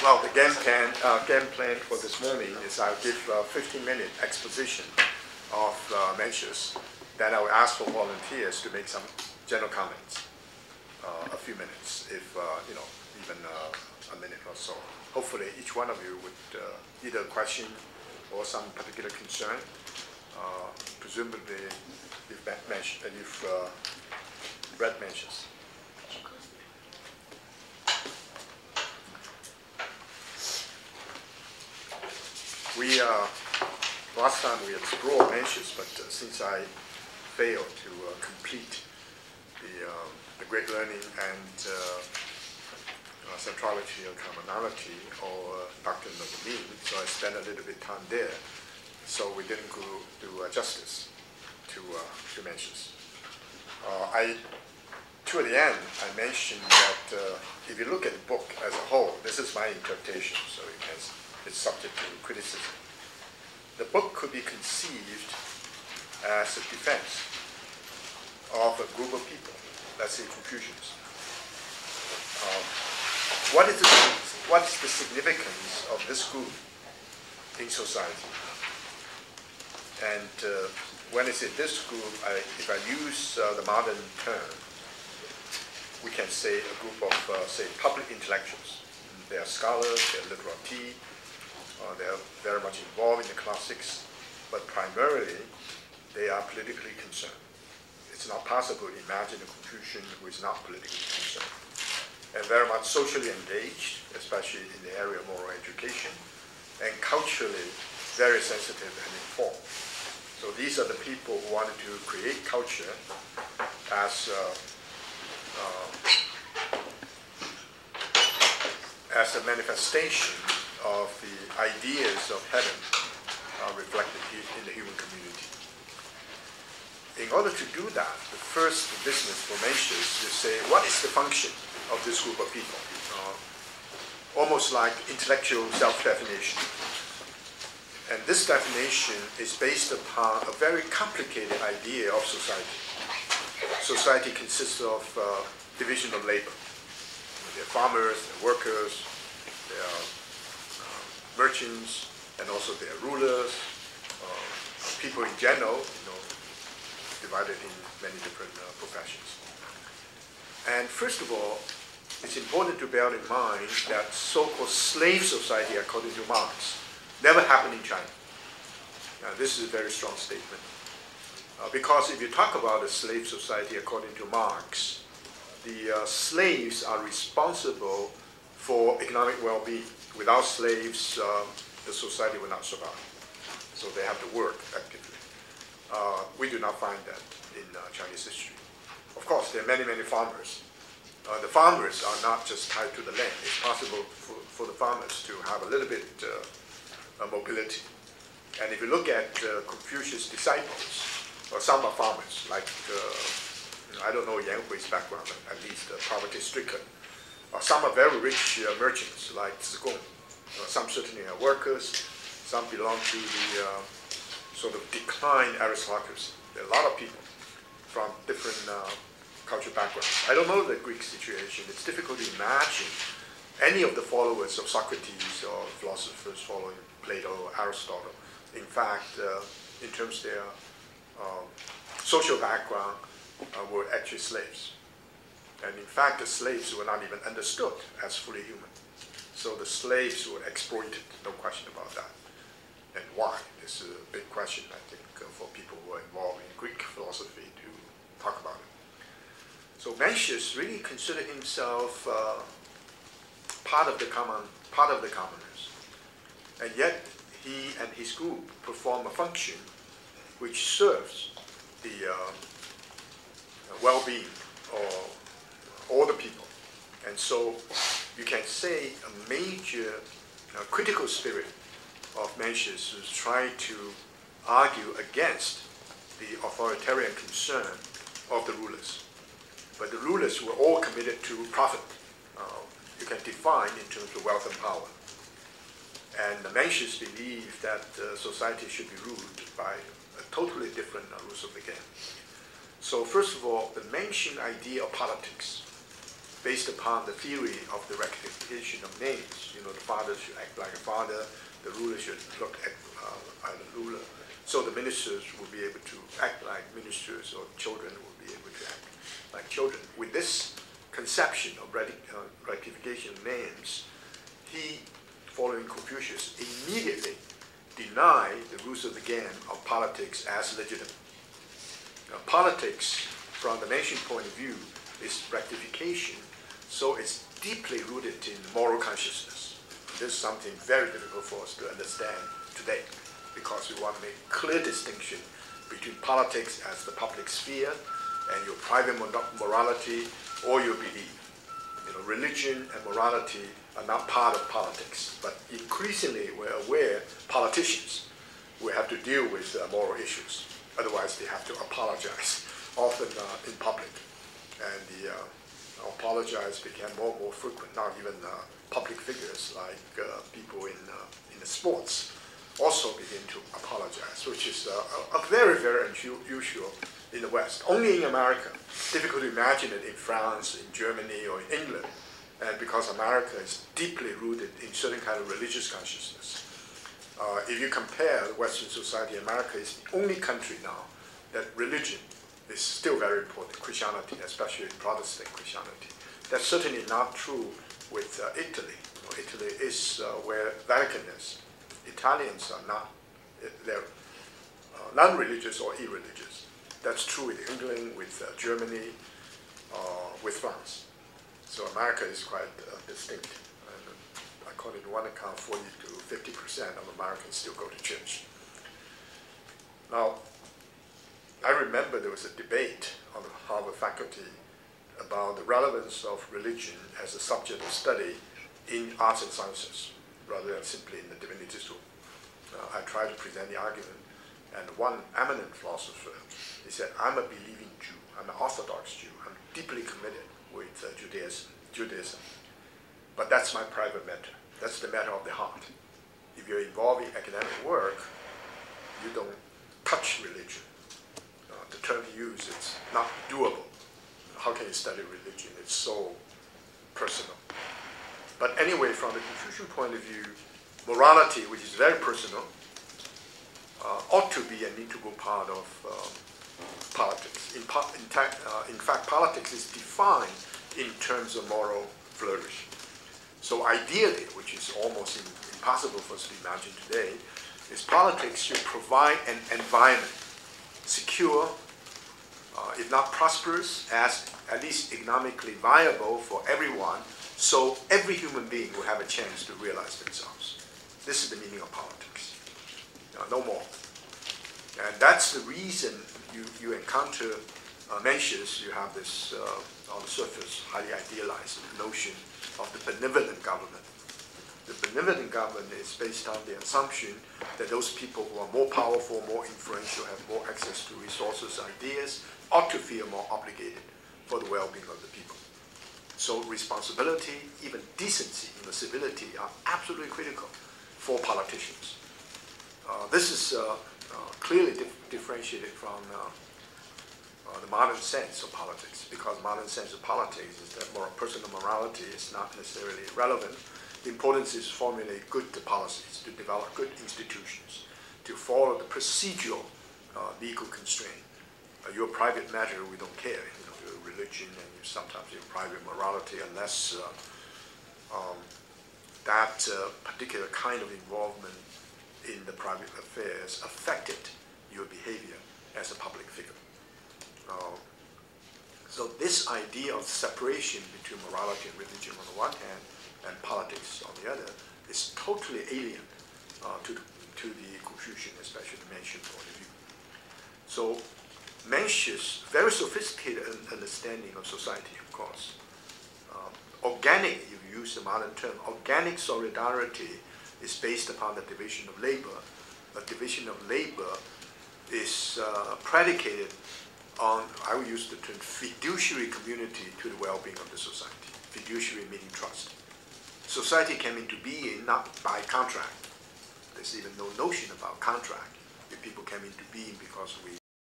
Well, the game plan for this morning is I'll give a 15-minute exposition of Mencius. Then I will ask for volunteers to make some general comments, a few minutes, if even a minute or so. Hopefully, each one of you would either question or some particular concern. Presumably, you've read Mencius. We last time we explored Mencius, but since I failed to complete the great learning and centrality or commonality or doctrine of the mean, so I spent a little bit of time there. So we didn't do justice to Mencius. Toward the end, I mentioned that if you look at the book as a whole, this is my interpretation, so it's subject to criticism. The book could be conceived as a defense of a group of people, let's say Confucians. What is the significance of this group in society? And when I say this group, if I use the modern term, we can say a group of, say, public intellectuals. They are scholars, they are literati, they are very much involved in the classics, but primarily they are politically concerned. It's not possible to imagine a Confucian who is not politically concerned. And very much socially engaged, especially in the area of moral education, and culturally very sensitive and informed. So these are the people who wanted to create culture as a manifestation of the ideas of heaven reflected in the human community. In order to do that, the first business for Mencius is to say, what is the function of this group of people? Almost like intellectual self-definition. And this definition is based upon a very complicated idea of society. Society consists of division of labor. There are farmers, there are workers, there are merchants, and also there are rulers, people in general, divided in many different professions. And first of all, it's important to bear in mind that so-called slave society, according to Marx, never happened in China. Now, this is a very strong statement. Because if you talk about a slave society according to Marx, the slaves are responsible for economic well-being. Without slaves, the society will not survive. So they have to work actively. We do not find that in Chinese history. Of course, there are many, many farmers. The farmers are not just tied to the land. It's possible for the farmers to have a little bit mobility. And if you look at Confucius' disciples, some are farmers, like, I don't know Yan Hui's background, at least poverty-stricken. Some are very rich merchants, like Zigong. Some certainly are workers. Some belong to the sort of declined aristocracy. There are a lot of people from different cultural backgrounds. I don't know the Greek situation. It's difficult to imagine any of the followers of Socrates or philosophers following Plato or Aristotle. In fact, in terms of their social background, were actually slaves. And in fact, the slaves were not even understood as fully human. So the slaves were exploited, no question about that. And why? This is a big question, I think, for people who are involved in Greek philosophy to talk about it. So Mencius really considered himself part of the commoners. And yet, he and his group perform a function which serves the well-being of all the people. And so you can say a major critical spirit of Mencius is trying to argue against the authoritarian concern of the rulers. But the rulers were all committed to profit. You can define in terms of wealth and power. And Mencius believed that society should be ruled by a totally different rules of the game. So first of all, the Mencian idea of politics based upon the theory of the rectification of names. You know, the father should act like a father, the ruler should look like a ruler. So the ministers will be able to act like ministers, or children will be able to act like children. With this conception of rectification of names, he, following Confucius, immediately denied the rules of the game of politics as legitimate. Now, politics, from the Mencian point of view, is rectification, so it's deeply rooted in moral consciousness. This is something very difficult for us to understand today, because we want to make a clear distinction between politics as the public sphere and your private morality or your belief. You know, religion and morality are not part of politics, but increasingly we're aware politicians will have to deal with moral issues. Otherwise, they have to apologize, often in public. And the apologize became more and more frequent. Now even public figures like people in the sports also begin to apologize, which is a very, very unusual in the West. Only in America. Difficult to imagine it in France, in Germany, or in England. And because America is deeply rooted in certain kind of religious consciousness. If you compare Western society, America is the only country now that religion is still very important, Christianity, especially Protestant Christianity. That's certainly not true with Italy. You know, Italy is where Vatican is. Italians are not, they're non-religious or irreligious. That's true with England, with Germany, with France. So America is quite distinct. And according to one account, 40 to 50% of Americans still go to church. Now, I remember there was a debate on the Harvard faculty about the relevance of religion as a subject of study in arts and sciences, rather than simply in the divinity school. I tried to present the argument, and one eminent philosopher, he said, I'm a believing Jew, I'm an Orthodox Jew, I'm deeply committed with Judaism. But that's my private matter. That's the matter of the heart. If you're involved in academic work, you don't touch religion. The term he used, it's not doable. How can you study religion? It's so personal. But anyway, from the Confucian point of view, morality, which is very personal, ought to be an integral part of politics. In fact, politics is defined in terms of moral flourish. So ideally, which is almost impossible for us to imagine today, is politics should provide an environment, secure, if not prosperous, as at least economically viable for everyone, so every human being will have a chance to realize themselves. This is the meaning of politics, no more. And that's the reason you encounter Mencius, you have this, on the surface, highly idealized notion of the benevolent government. The benevolent government is based on the assumption that those people who are more powerful, more influential, have more access to resources, ideas, ought to feel more obligated for the well-being of the people. So responsibility, even decency, civility are absolutely critical for politicians. This is clearly differentiated from the modern sense of politics, because modern sense of politics is that personal morality is not necessarily relevant. The importance is to formulate good policies, to develop good institutions, to follow the procedural legal constraint. Your private matter, we don't care. You know, your religion and sometimes your private morality, unless that particular kind of involvement in the private affairs affected your behavior as a public figure. So this idea of separation between morality and religion on the one hand and politics on the other is totally alien to the Confucian, especially the Mencian point of view. So Mencius, very sophisticated understanding of society, of course. Organic, if you use the modern term, organic solidarity is based upon the division of labor. A division of labor is predicated on, I will use the term, fiduciary community to the well-being of the society. Fiduciary meaning trust. Society came into being not by contract. There's even no notion about contract. If people came into being because we